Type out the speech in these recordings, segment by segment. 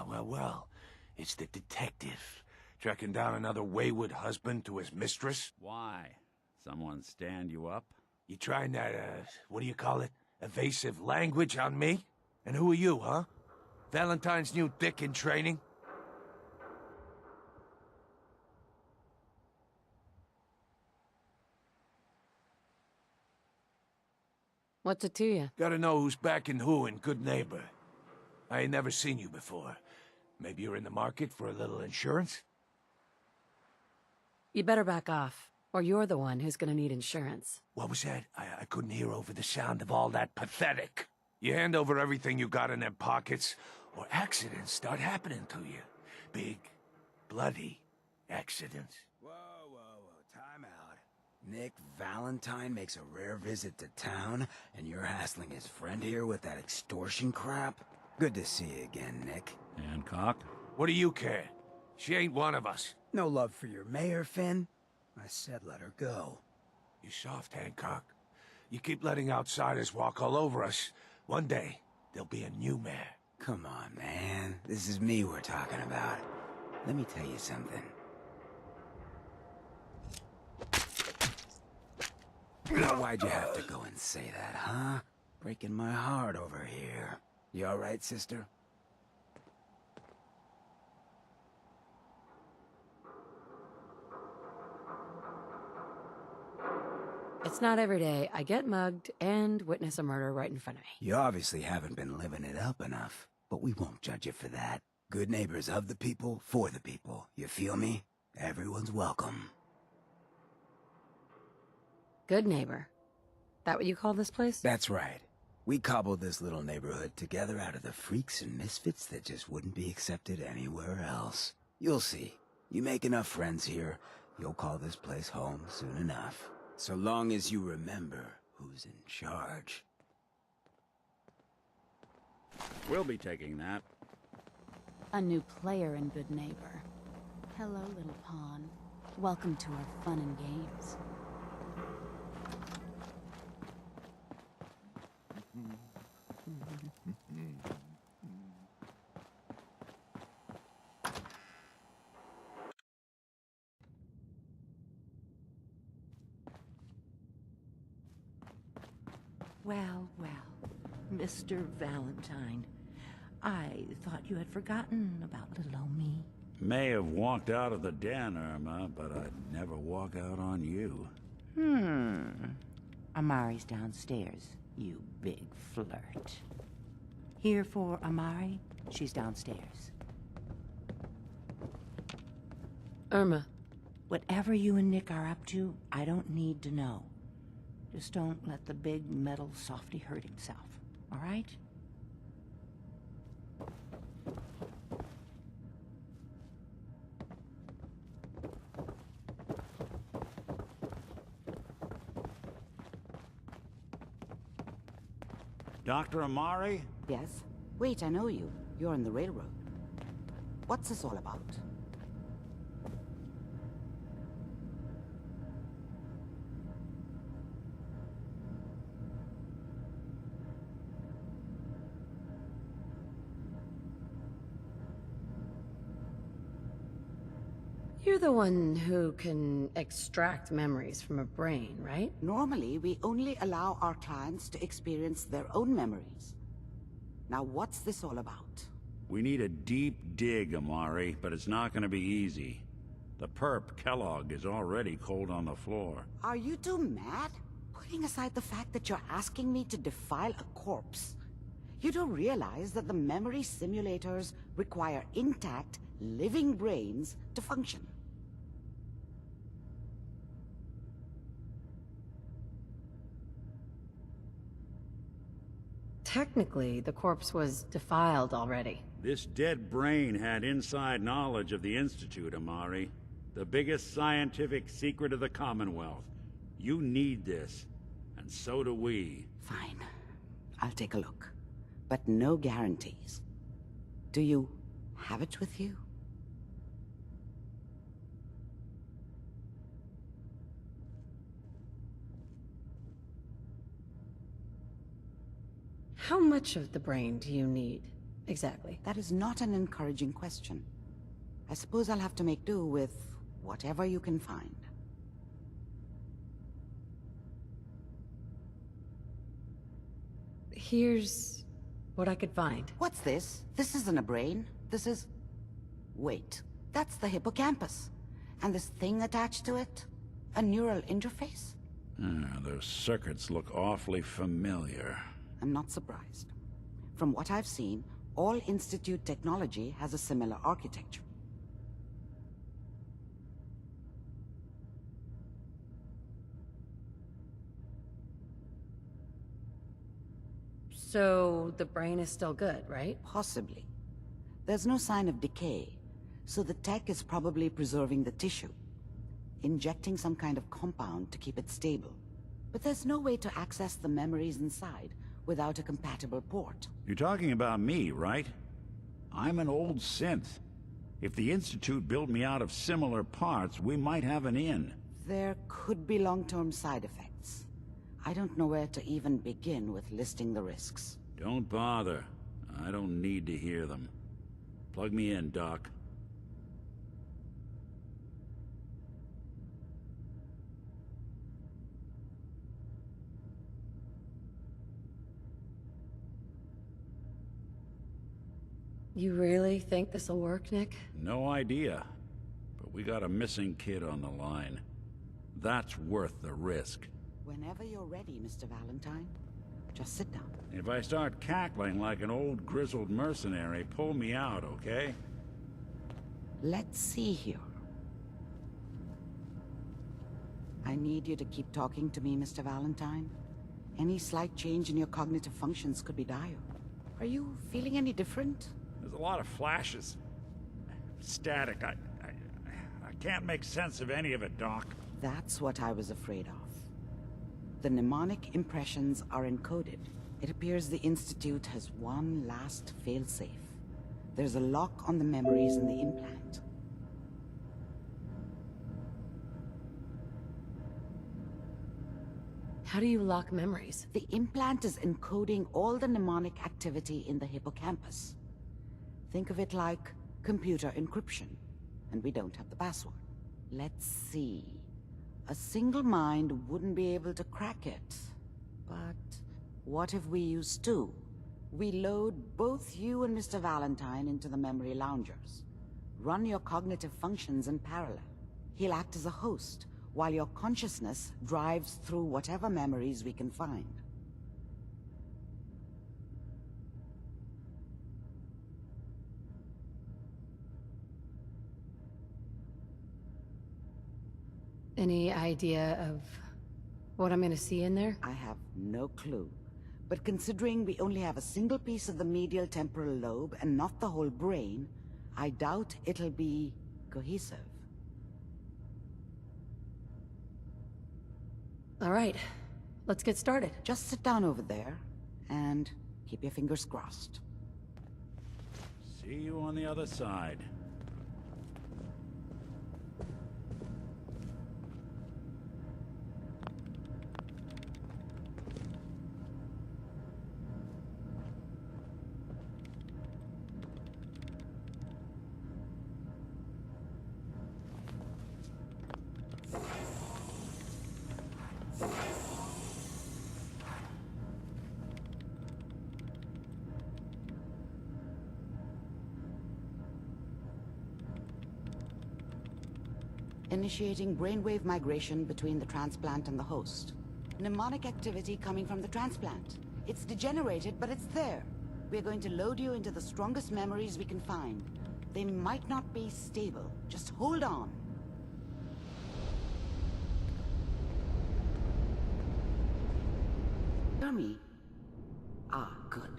Well. It's the detective. Tracking down another wayward husband to his mistress. Why? Someone stand you up? You trying that, what do you call it? Evasive language on me? And who are you, huh? Valentine's new dick in training? What's it to you? Gotta know who's backing who in Good Neighbor. I ain't never seen you before. Maybe you're in the market for a little insurance? You better back off, or you're the one who's gonna need insurance. What was that? I couldn't hear over the sound of all that pathetic. You hand over everything you got in them pockets, or accidents start happening to you. Big, bloody accidents. Whoa, time out. Nick Valentine makes a rare visit to town, and you're hassling his friend here with that extortion crap? Good to see you again, Nick. Hancock? What do you care? She ain't one of us. No love for your mayor, Finn? I said let her go. You soft, Hancock. You keep letting outsiders walk all over us. One day, there'll be a new mayor. Come on, man. This is me we're talking about. Let me tell you something. Why'd you have to go and say that, huh? Breaking my heart over here. You alright, sister? It's not every day I get mugged and witness a murder right in front of me. You obviously haven't been living it up enough, but we won't judge you for that. Good neighbors of the people, for the people. You feel me? Everyone's welcome. Good neighbor. That what you call this place? That's right. We cobbled this little neighborhood together out of the freaks and misfits that just wouldn't be accepted anywhere else. You'll see. You make enough friends here, you'll call this place home soon enough. So long as you remember who's in charge. We'll be taking that. A new player in Good Neighbor. Hello, little pawn. Welcome to our fun and games. Well, Mr. Valentine, I thought you had forgotten about little old me. May have walked out of the den, Irma, but I'd never walk out on you. Amari's downstairs, you big flirt. Here for Amari? She's downstairs. Irma. Whatever you and Nick are up to, I don't need to know. Just don't let the big metal softy hurt himself, all right? Dr. Amari? Yes? Wait, I know you. You're on the railroad. What's this all about? You're the one who can extract memories from a brain, right? Normally, we only allow our clients to experience their own memories. Now, what's this all about? We need a deep dig, Amari, but it's not gonna be easy. The perp, Kellogg, is already cold on the floor. Are you two mad? Putting aside the fact that you're asking me to defile a corpse, you do realize that the memory simulators require intact, living brains to function. Technically, the corpse was defiled already. This dead brain had inside knowledge of the Institute, Amari. The biggest scientific secret of the Commonwealth. You need this, and so do we. Fine. I'll take a look. But no guarantees. Do you have it with you? How much of the brain do you need? exactly? That is not an encouraging question. I suppose I'll have to make do with whatever you can find. Here's what I could find. What's this? This isn't a brain. This is... Wait, that's the hippocampus. And this thing attached to it? A neural interface? Those circuits look awfully familiar. I'm not surprised. From what I've seen, all Institute technology has a similar architecture. So the brain is still good, right? Possibly. There's no sign of decay, so the tech is probably preserving the tissue, injecting some kind of compound to keep it stable. But there's no way to access the memories inside without a compatible port. You're talking about me, right? I'm an old synth. If the Institute built me out of similar parts, we might have an in. There could be long-term side effects. I don't know where to even begin with listing the risks. Don't bother. I don't need to hear them. Plug me in, Doc. You really think this'll work, Nick? No idea. But we got a missing kid on the line. That's worth the risk. Whenever you're ready, Mr. Valentine, just sit down. If I start cackling like an old grizzled mercenary, pull me out, okay? Let's see here. I need you to keep talking to me, Mr. Valentine. Any slight change in your cognitive functions could be dire. Are you feeling any different? There's a lot of flashes. Static. I can't make sense of any of it, Doc. That's what I was afraid of. The mnemonic impressions are encoded. It appears the Institute has one last failsafe. There's a lock on the memories in the implant. How do you lock memories? The implant is encoding all the mnemonic activity in the hippocampus. Think of it like computer encryption, and we don't have the password. Let's see. A single mind wouldn't be able to crack it. But what if we use two? We load both you and Mr. Valentine into the memory loungers. Run your cognitive functions in parallel. He'll act as a host, while your consciousness drives through whatever memories we can find. Any idea of what I'm gonna see in there? I have no clue. But considering we only have a single piece of the medial temporal lobe and not the whole brain, I doubt it'll be cohesive. All right, let's get started. Just sit down over there and keep your fingers crossed. See you on the other side. Initiating brainwave migration between the transplant and the host. Mnemonic activity coming from the transplant. It's degenerated, but it's there. We're going to load you into the strongest memories we can find. They might not be stable. Just hold on. Hear me? Ah, good.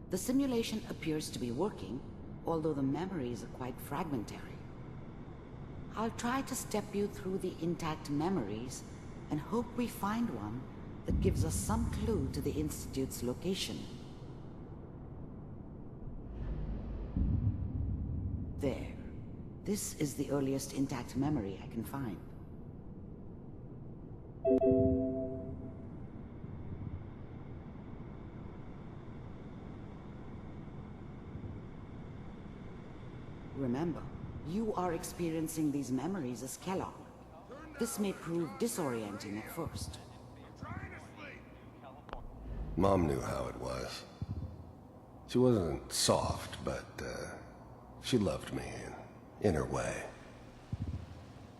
The simulation appears to be working, although the memories are quite fragmentary. I'll try to step you through the intact memories and hope we find one that gives us some clue to the Institute's location. There. This is the earliest intact memory I can find. you are experiencing these memories as Kellogg. This may prove disorienting at first. Mom knew how it was. She wasn't soft, but she loved me in her way.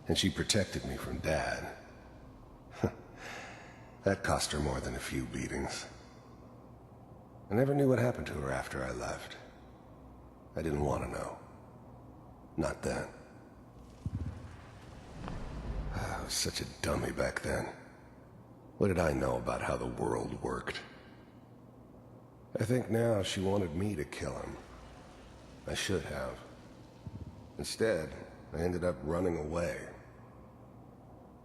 And she protected me from Dad. That cost her more than a few beatings. I never knew what happened to her after I left. I didn't want to know. Not then. I was such a dummy back then. What did I know about how the world worked? I think now she wanted me to kill him. I should have. Instead, I ended up running away.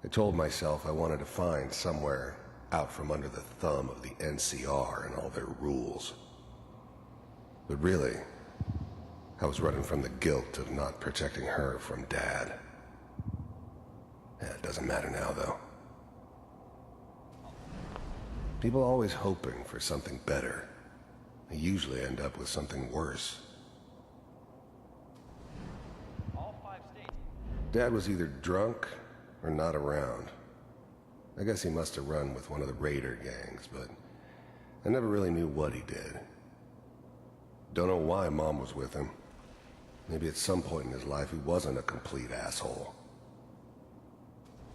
I told myself I wanted to find somewhere out from under the thumb of the NCR and all their rules. But really, I was running from the guilt of not protecting her from Dad. Yeah, it doesn't matter now, though. People are always hoping for something better. They usually end up with something worse. Dad was either drunk or not around. I guess he must have run with one of the raider gangs, but I never really knew what he did. Don't know why Mom was with him. Maybe at some point in his life he wasn't a complete asshole.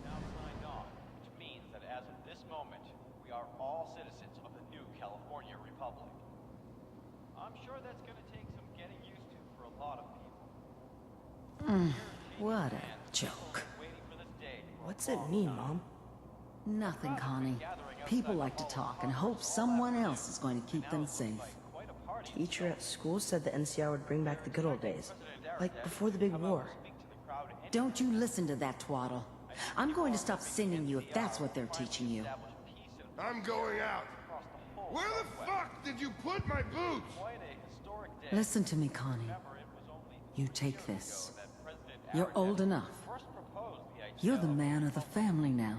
Now signed on, which means that as of this moment, we are all citizens of the new California Republic. I'm sure that's gonna take some getting used to for a lot of people. What a joke. What's it mean, Mom? Nothing, Connie. People like to talk and hope someone else is going to keep them safe. Teacher at school said the NCR would bring back the good old days. Like before the big war. Don't you listen to that twaddle. I'm going to stop singing you if that's what they're teaching you. I'm going out. Where the fuck did you put my boots? Listen to me, Connie. You take this. You're old enough. You're the man of the family now.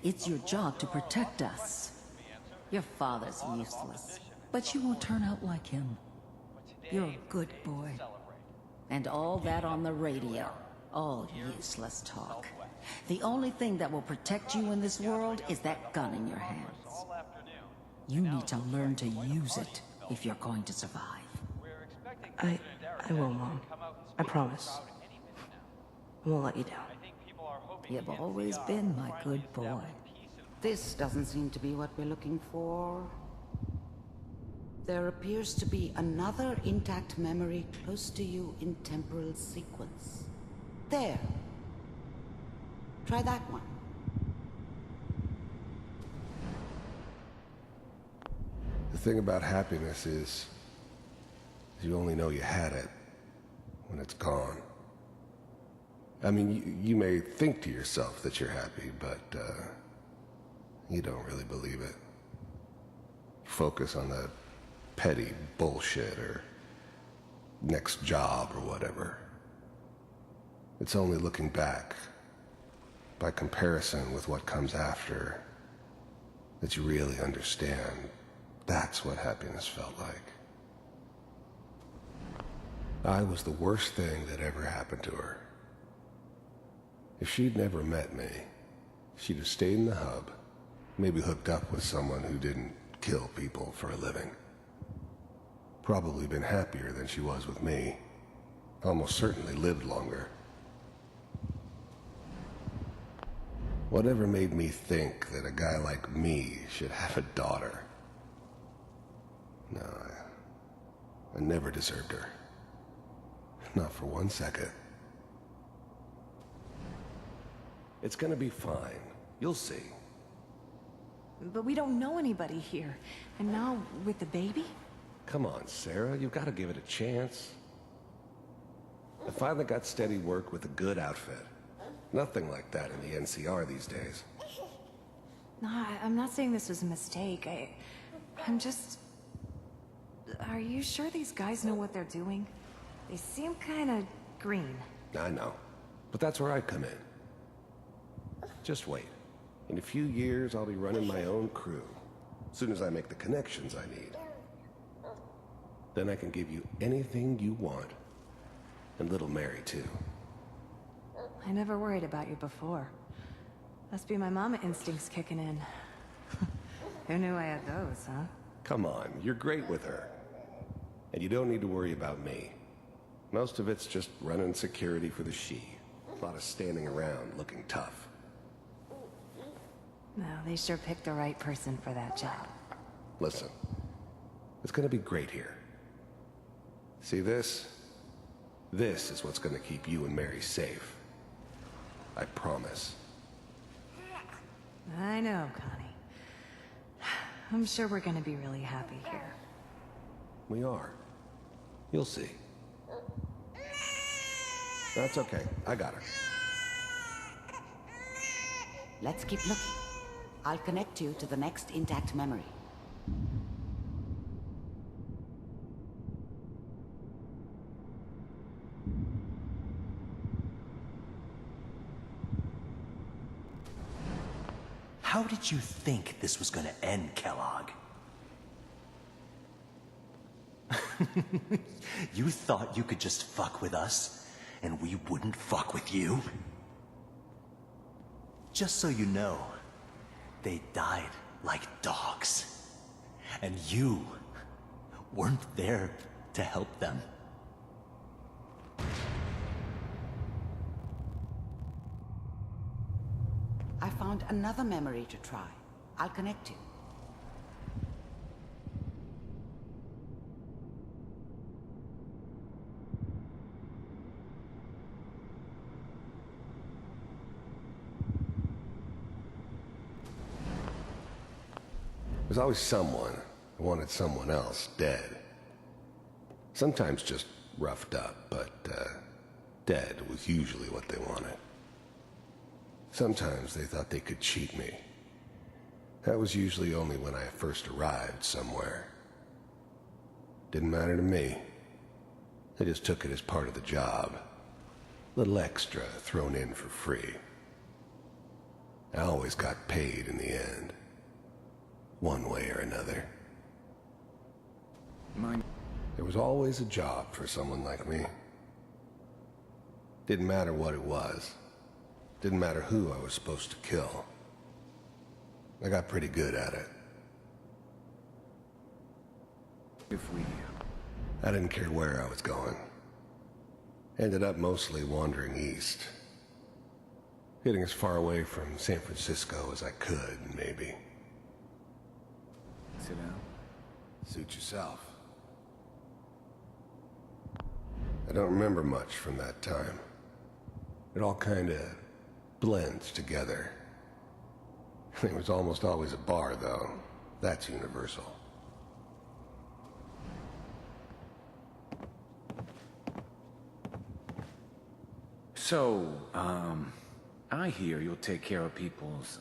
It's your job to protect us. Your father's useless, but you won't turn out like him. You're a good boy. And all that on the radio. All useless talk. The only thing that will protect you in this world is that gun in your hands. You need to learn to use it if you're going to survive. I will, Mom. I promise. I won't let you down. You've always been my good boy. This doesn't seem to be what we're looking for. There appears to be another intact memory close to you in temporal sequence. There. Try that one. The thing about happiness is you only know you had it when it's gone. I mean, you may think to yourself that you're happy, but you don't really believe it. You focus on the petty bullshit or next job or whatever. It's only looking back, by comparison with what comes after, that you really understand that's what happiness felt like. I was the worst thing that ever happened to her. If she'd never met me, she'd have stayed in the hub, maybe hooked up with someone who didn't kill people for a living. Probably been happier than she was with me. Almost certainly lived longer. Whatever made me think that a guy like me should have a daughter? No, I never deserved her. Not for 1 second. It's gonna be fine. You'll see. But we don't know anybody here. And now, with the baby? Come on, Sarah. You've got to give it a chance. I finally got steady work with a good outfit. Nothing like that in the NCR these days. No, I'm not saying this was a mistake. I'm just... Are you sure these guys know what they're doing? They seem kinda green. I know. But that's where I come in. Just wait. In a few years, I'll be running my own crew. As soon as I make the connections I need. Then I can give you anything you want. And little Mary, too. I never worried about you before. Must be my mama instincts kicking in. Who knew I had those, huh? Come on, you're great with her. And you don't need to worry about me. Most of it's just running security for the she. A lot of standing around looking tough. No, they sure picked the right person for that job. Listen, it's gonna be great here. See this? This is what's gonna keep you and Mary safe. I promise. I know, Connie. I'm sure we're gonna be really happy here. We are. You'll see. That's okay. I got her. Let's keep looking. I'll connect you to the next intact memory. How did you think this was gonna end, Kellogg? You thought you could just fuck with us, and we wouldn't fuck with you? Just so you know, they died like dogs. And you weren't there to help them. I found another memory to try. I'll connect you. There's always someone who wanted someone else dead. Sometimes just roughed up, but dead was usually what they wanted. Sometimes they thought they could cheat me. That was usually only when I first arrived somewhere. Didn't matter to me. They just took it as part of the job. Little extra thrown in for free. I always got paid in the end. One way or another. There was always a job for someone like me. Didn't matter what it was. Didn't matter who I was supposed to kill. I got pretty good at it. I didn't care where I was going. Ended up mostly wandering east. Getting as far away from San Francisco as I could, maybe. Sit down. Suit yourself. I don't remember much from that time. It all kinda blends together. There was almost always a bar, though. That's universal. So, I hear you'll take care of people's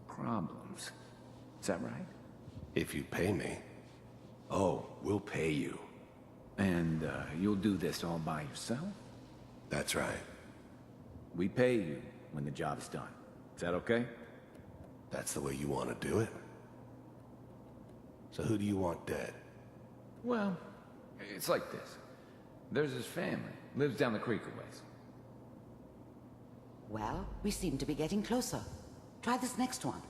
problems. Is that right? If you pay me. Oh, we'll pay you. And, you'll do this all by yourself? That's right. We pay you when the job's done. Is that okay? That's the way you want to do it? So who do you want dead? Well, it's like this. There's his family. Lives down the creek a ways. Well, we seem to be getting closer. Try this next one.